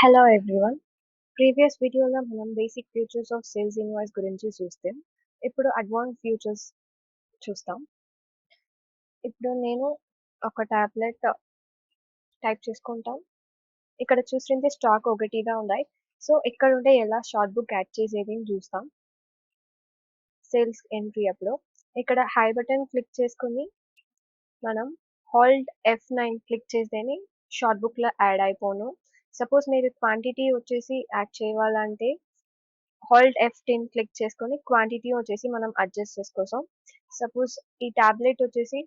Hello everyone. Previous వీడియోలో మనం basic features of sales invoice గురించి చూస్తే ఇప్పుడు అడ్వాన్స్ ఫీచర్స్ చూస్తాం. ఇప్పుడు నేను ఒక టాబ్లెట్ టైప్ చేసుకుంటాం. ఇక్కడ చూస్తుంటే స్టాక్ ఒకటిగా ఉన్నాయి. సో ఇక్కడ ఉండే ఎలా షార్ట్ బుక్ యాడ్ చేసేది చూస్తాం. సేల్స్ ఎంట్రీ అప్లో ఇక్కడ హై బటన్ క్లిక్ చేసుకుని మనం హోల్డ్ F9 క్లిక్ చేస్తేనే షార్ట్ బుక్లో యాడ్ అయిపోను. సపోజ్ మీరు క్వాంటిటీ వచ్చేసి యాడ్ చేయాలంటే హోల్డ్ F10 క్లిక్ చేసుకొని క్వాంటిటీ వచ్చేసి మనం అడ్జస్ట్ చేసుకోసం. సపోజ్ ఈ టాబ్లెట్ వచ్చేసి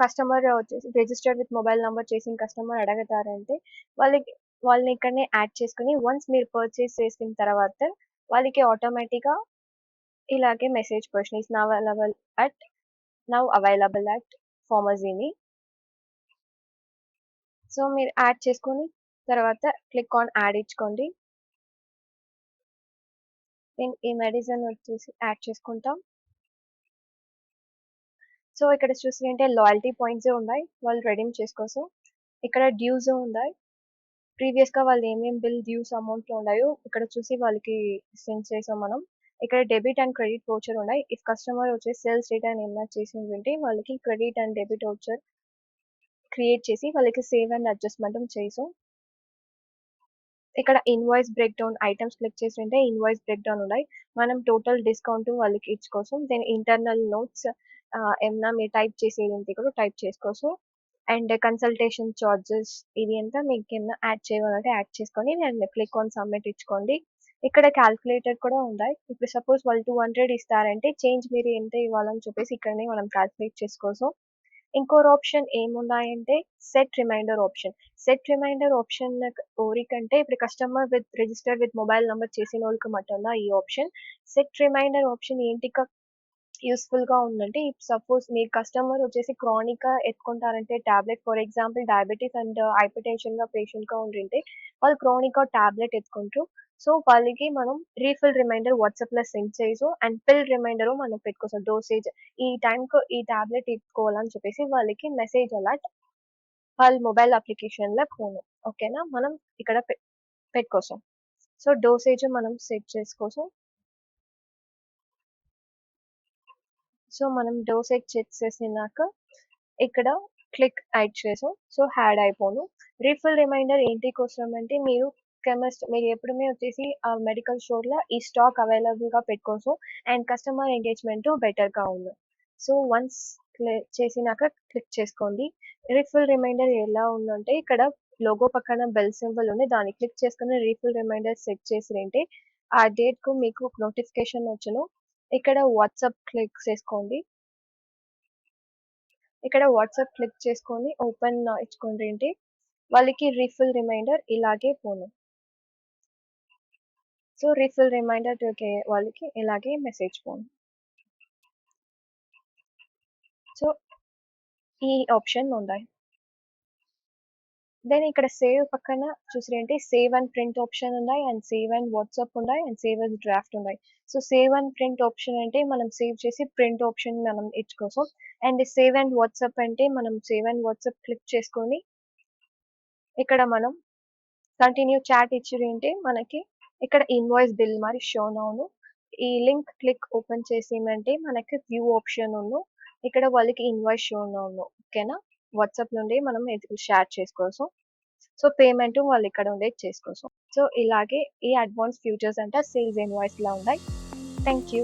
కస్టమర్ వచ్చేసి రిజిస్టర్డ్ విత్ మొబైల్ నెంబర్ చేసిన కస్టమర్ అడుగుతారంటే వాళ్ళని ఇక్కడనే యాడ్ చేసుకుని వన్స్ మీరు పర్చేస్ చేసిన తర్వాత వాళ్ళకి ఆటోమేటిక్గా ఇలాగే message person is now available at ఫార్మసీని. సో మీరు యాడ్ చేసుకొని తర్వాత క్లిక్ ఆన్ యాడ్ ఇచ్చుకోండి. నేను ఈ మెడిసిన్ వచ్చేసి యాడ్ చేసుకుంటాం. సో ఇక్కడ చూస్తుంటే లాయల్టీ పాయింట్స్ ఉన్నాయి, వాళ్ళు రెడీమ్ చేసుకోసం. ఇక్కడ డ్యూస్ ఉన్నాయి, ప్రీవియస్గా వాళ్ళు ఏమేమి బిల్ డ్యూస్ అమౌంట్లో ఉన్నాయో ఇక్కడ చూసి వాళ్ళకి సెండ్ చేసాం మనం. ఇక్కడ డెబిట్ అండ్ క్రెడిట్ వోచర్ ఉన్నాయి. ఇఫ్ కస్టమర్ వచ్చేసి సేల్స్ రిటర్న్ ఏమైనా చేసిందంటే వాళ్ళకి credit and debit voucher create చేసి వాళ్ళకి సేవ్ అండ్ అడ్జస్ట్మెంట్ చేసాం. ఇక్కడ invoice break down items click చేస్తుంటే ఇన్వాయిస్ బ్రేక్ డౌన్ ఉన్నాయి, మనం టోటల్ డిస్కౌంట్ వాళ్ళకి ఇచ్చుకోసం. దెన్ ఇంటర్నల్ నోట్స్ ఏమన్నా మీరు టైప్ చేసేది కూడా టైప్ చేసుకోవచ్చు. అండ్ కన్సల్టేషన్ చార్జెస్ ఇది అంతా మీకు ఏమన్నా యాడ్ చేయాలంటే యాడ్ చేసుకొని నేను క్లిక్ ఆన్ సబ్మిట్ ఇచ్చుకోండి. ఇక్కడ క్యాల్కులేటర్ కూడా ఉన్నాయి. ఇప్పుడు సపోజ్ వాళ్ళు 200 ఇస్తారంటే చేంజ్ మీరు ఎంత ఇవ్వాలని చెప్పేసి ఇక్కడనే మనం క్యాల్కులేట్ చేసుకోసం. ఇంకో ఆప్షన్ ఏమున్నాయంటే set reminder option. Set reminder option ఓరికంటే ఇప్పుడు customer register with mobile number చేసిన వాళ్ళకి మటున్నా ఈ ఆప్షన్. సెట్ రిమైండర్ ఆప్షన్ ఏంటి యూస్ఫుల్ గా ఉందంటే సపోజ్ మీ కస్టమర్ వచ్చేసి క్రానిక్ గా ఎత్తుకుంటారంటే tablet, for example diabetes and hypertension గా పేషెంట్ గా ఉంటుంటే వాళ్ళు క్రానిక్ గా టాబ్లెట్ ఎత్తుకుంటారు. సో వాళ్ళకి మనం రీఫిల్ రిమైండర్ వాట్సాప్ లో సెండ్ చేయొచ్చు అండ్ పిల్ రిమైండర్ మనం పెట్టుకోవచ్చు. డోసేజ్ ఈ టైంకు ఈ టాబ్లెట్ ఎత్తుకోవాలని చెప్పేసి వాళ్ళకి మెసేజ్ అలర్ట్ వాళ్ళ మొబైల్ అప్లికేషన్ లో పోను. ఓకేనా, మనం ఇక్కడ పెట్టుకోసం. సో డోసేజ్ మనం సెట్ చేసుకోసం. సో మనం డోసేజ్ చెక్ చేసినాక ఇక్కడ క్లిక్ యాడ్ చేసాం. సో యాడ్ అయిపోను. రీఫిల్ రిమైండర్ ఏంటి కోసం అంటే మీరు కెమిస్ట్ మీరు ఎప్పుడుమే వచ్చేసి ఆ మెడికల్ స్టోర్ లో ఈ స్టాక్ అవైలబుల్ గా పెట్టుకోసం అండ్ కస్టమర్ ఎంగేజ్మెంట్ బెటర్ గా ఉంది. సో వన్స్ చేసినాక క్లిక్ చేసుకోండి. రీఫిల్ రిమైండర్ ఎలా ఉందంటే ఇక్కడ లోగో పక్కన బెల్ సింబల్ ఉంది, దాన్ని క్లిక్ చేసుకుని రీఫిల్ రిమైండర్ సెట్ చేసిరంటే ఆ డేట్ కు మీకు నోటిఫికేషన్ వచ్చును. ఇక్కడ వాట్సాప్ క్లిక్ చేసుకోండి. ఇక్కడ వాట్సాప్ క్లిక్ చేసుకొని ఓపెన్ ఇచ్చుకోండి ఏంటి వాళ్ళకి రీఫిల్ రిమైండర్ ఇలాగే పోను. సో రీఫిల్ రిమైండర్ వాళ్ళకి ఇలాగే మెసేజ్ పోను. సో ఈ ఆప్షన్ ఉన్నాయి. దెన్ ఇక్కడ సేవ్ పక్కన చూసిరంటే సేవ్ అండ్ ప్రింట్ ఆప్షన్ ఉన్నాయి అండ్ సేవ్ అండ్ వాట్సాప్ ఉన్నాయి అండ్ సేవ్ అండ్ డ్రాఫ్ట్ ఉన్నాయి. So save and print option అంటే మనం సేవ్ చేసి ప్రింట్ ఆప్షన్ మనం ఇచ్చుకోసం. అండ్ సేవ్ అండ్ వాట్సాప్ అంటే మనం సేవ్ అండ్ వాట్సాప్ క్లిక్ చేసుకొని ఇక్కడ మనం కంటిన్యూ చాట్ ఇచ్చిరంటే మనకి ఇక్కడ ఇన్వాయిస్ బిల్ మరి షో అవును. ఈ లింక్ క్లిక్ ఓపెన్ చేసేమంటే మనకి వ్యూ ఆప్షన్ ఉంది, ఇక్కడ వాళ్ళకి ఇన్వాయిస్ షో అవును. ఓకేనా, వాట్సాప్ నుండి మనం షేర్ చేసుకోసం. సో పేమెంట్ వాళ్ళు ఇక్కడ ఉండే చేసుకోసం. సో ఇలాగే ఈ అడ్వాన్స్ ఫ్యూచర్స్ అంటే సేల్స్ ఇన్వాయిస్ లా ఉన్నాయి. Thank you.